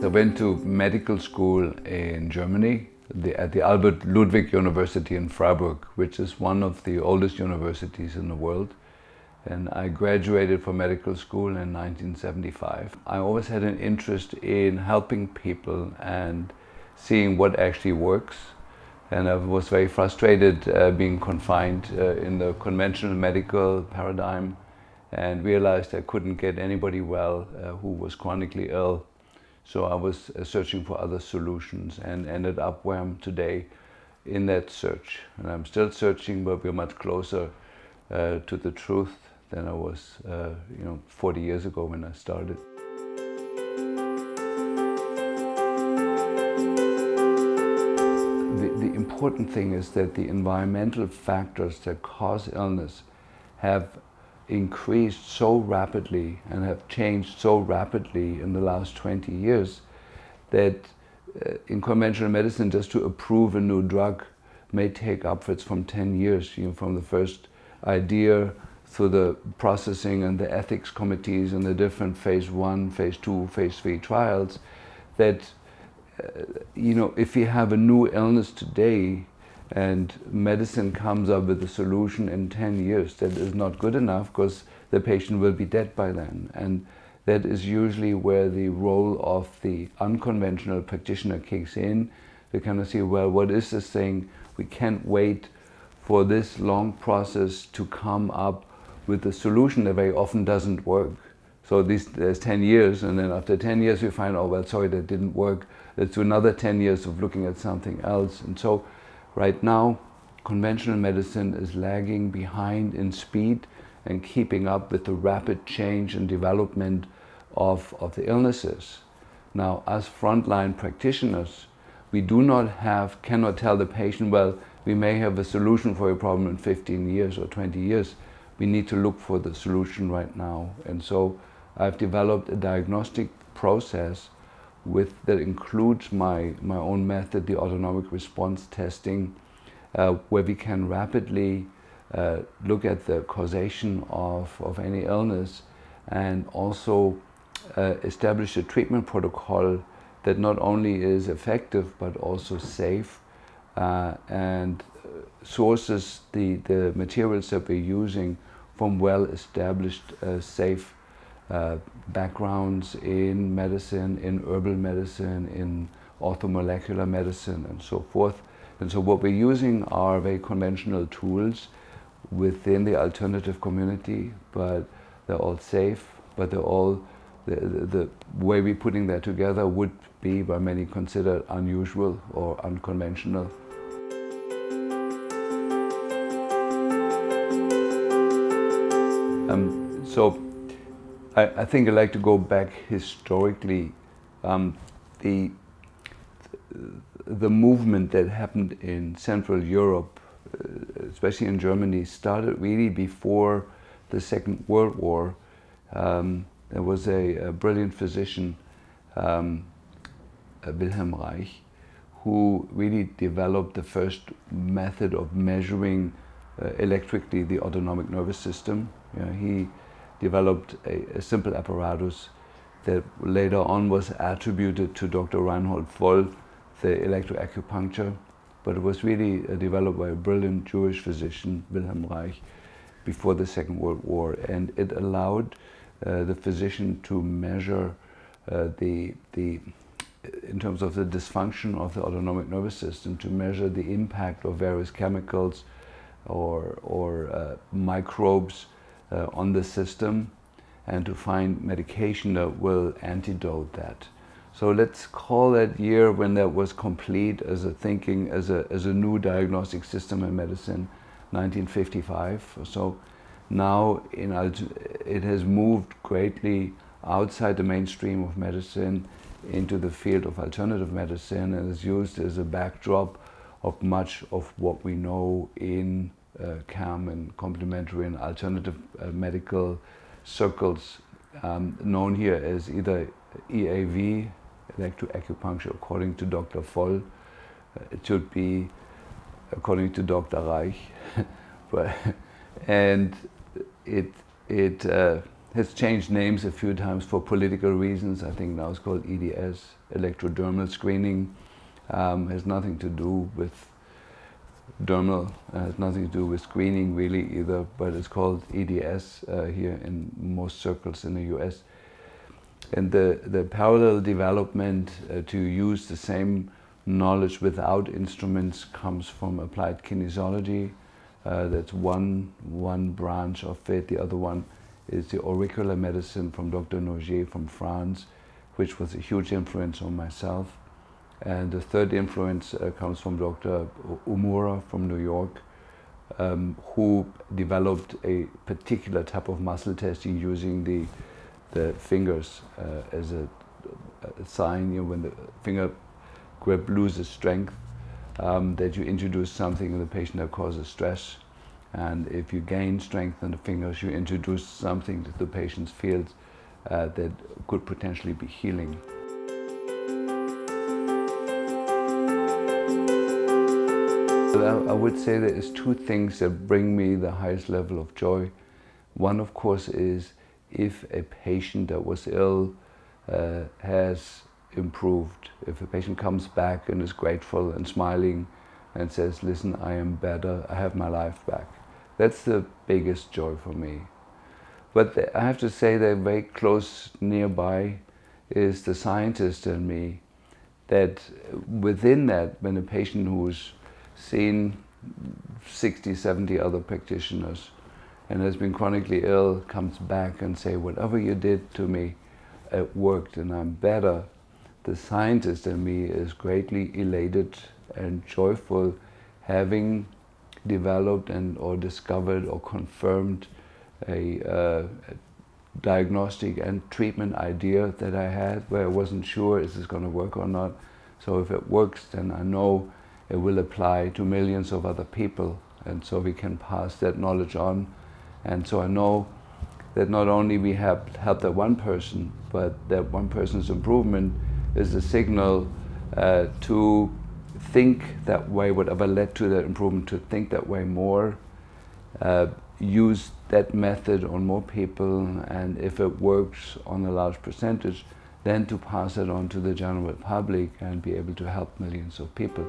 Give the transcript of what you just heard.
I went to medical school in Germany at the Albert Ludwig University in Freiburg, which is one of the oldest universities in the world. And I graduated from medical school in 1975. I always had an interest in helping people and seeing what actually works. And I was very frustrated being confined in the conventional medical paradigm, and realized I couldn't get anybody well who was chronically ill. So I was searching for other solutions and ended up where I'm today in that search. And I'm still searching, but we're much closer to the truth than I was 40 years ago when I started. The important thing is that the environmental factors that cause illness have increased so rapidly and have changed so rapidly in the last 20 years that in conventional medicine, just to approve a new drug may take upwards from 10 years, from the first idea through the processing and the ethics committees and the different phase 1, phase 2, phase 3 trials, that if you have a new illness today and medicine comes up with a solution in 10 years, that is not good enough because the patient will be dead by then. And that is usually where the role of the unconventional practitioner kicks in. They kind of say, well, what is this thing? We can't wait for this long process to come up with a solution that very often doesn't work. So there's 10 years, and then after 10 years we find, oh, well, sorry, that didn't work. Let's do another 10 years of looking at something else. And so right now, conventional medicine is lagging behind in speed and keeping up with the rapid change and development of the illnesses. Now, as frontline practitioners, we cannot tell the patient, well, we may have a solution for your problem in 15 years or 20 years. We need to look for the solution right now. And so I've developed a diagnostic process that includes my own method, the autonomic response testing, where we can rapidly look at the causation of any illness and also establish a treatment protocol that not only is effective but also safe and sources the materials that we're using from well-established safe backgrounds in medicine, in herbal medicine, in orthomolecular medicine, and so forth. And so what we're using are very conventional tools within the alternative community, but they're all safe, but they're all, the way we're putting that together would be by many considered unusual or unconventional. So I think I'd like to go back historically. The movement that happened in Central Europe, especially in Germany, started really before the Second World War. There was a brilliant physician, Wilhelm Reich, who really developed the first method of measuring electrically the autonomic nervous system. He developed a simple apparatus that later on was attributed to Dr. Reinhold Voll, the electroacupuncture, but it was really developed by a brilliant Jewish physician, Wilhelm Reich, before the Second World War, and it allowed the physician to measure in terms of the dysfunction of the autonomic nervous system, to measure the impact of various chemicals or microbes on the system, and to find medication that will antidote that. So let's call that year when that was complete as a new diagnostic system in medicine, 1955. So now it has moved greatly outside the mainstream of medicine into the field of alternative medicine, and is used as a backdrop of much of what we know in CAM and complementary and alternative medical circles, known here as either EAV, electroacupuncture, according to Dr. Voll. It should be according to Dr. Reich, and it has changed names a few times for political reasons. I think now it's called EDS, electrodermal screening. Has nothing to do with dermal, has nothing to do with screening really either, but it's called EDS here in most circles in the US. And the parallel development to use the same knowledge without instruments comes from applied kinesiology. That's one branch of it. The other one is the auricular medicine from Dr. Nogier from France, which was a huge influence on myself. And the third influence comes from Dr. Umura from New York, who developed a particular type of muscle testing using the fingers as a sign, you know, when the finger grip loses strength, that you introduce something in the patient that causes stress. And if you gain strength in the fingers, you introduce something that the patient feels that could potentially be healing. I would say there is two things that bring me the highest level of joy. One, of course, is if a patient that was ill has improved. If a patient comes back and is grateful and smiling and says, listen, I am better, I have my life back. That's the biggest joy for me. But I have to say that very close nearby is the scientist in me, that within that, when a patient who's seen 60, 70 other practitioners and has been chronically ill comes back and say, whatever you did to me, it worked and I'm better. The scientist in me is greatly elated and joyful, having developed or discovered or confirmed a diagnostic and treatment idea that I had, where I wasn't sure, is this going to work or not? So if it works, then I know it will apply to millions of other people, and so we can pass that knowledge on. And so I know that not only we have helped that one person, but that one person's improvement is a signal to think that way, whatever led to that improvement, to think that way more, use that method on more people, and if it works on a large percentage, then to pass it on to the general public and be able to help millions of people.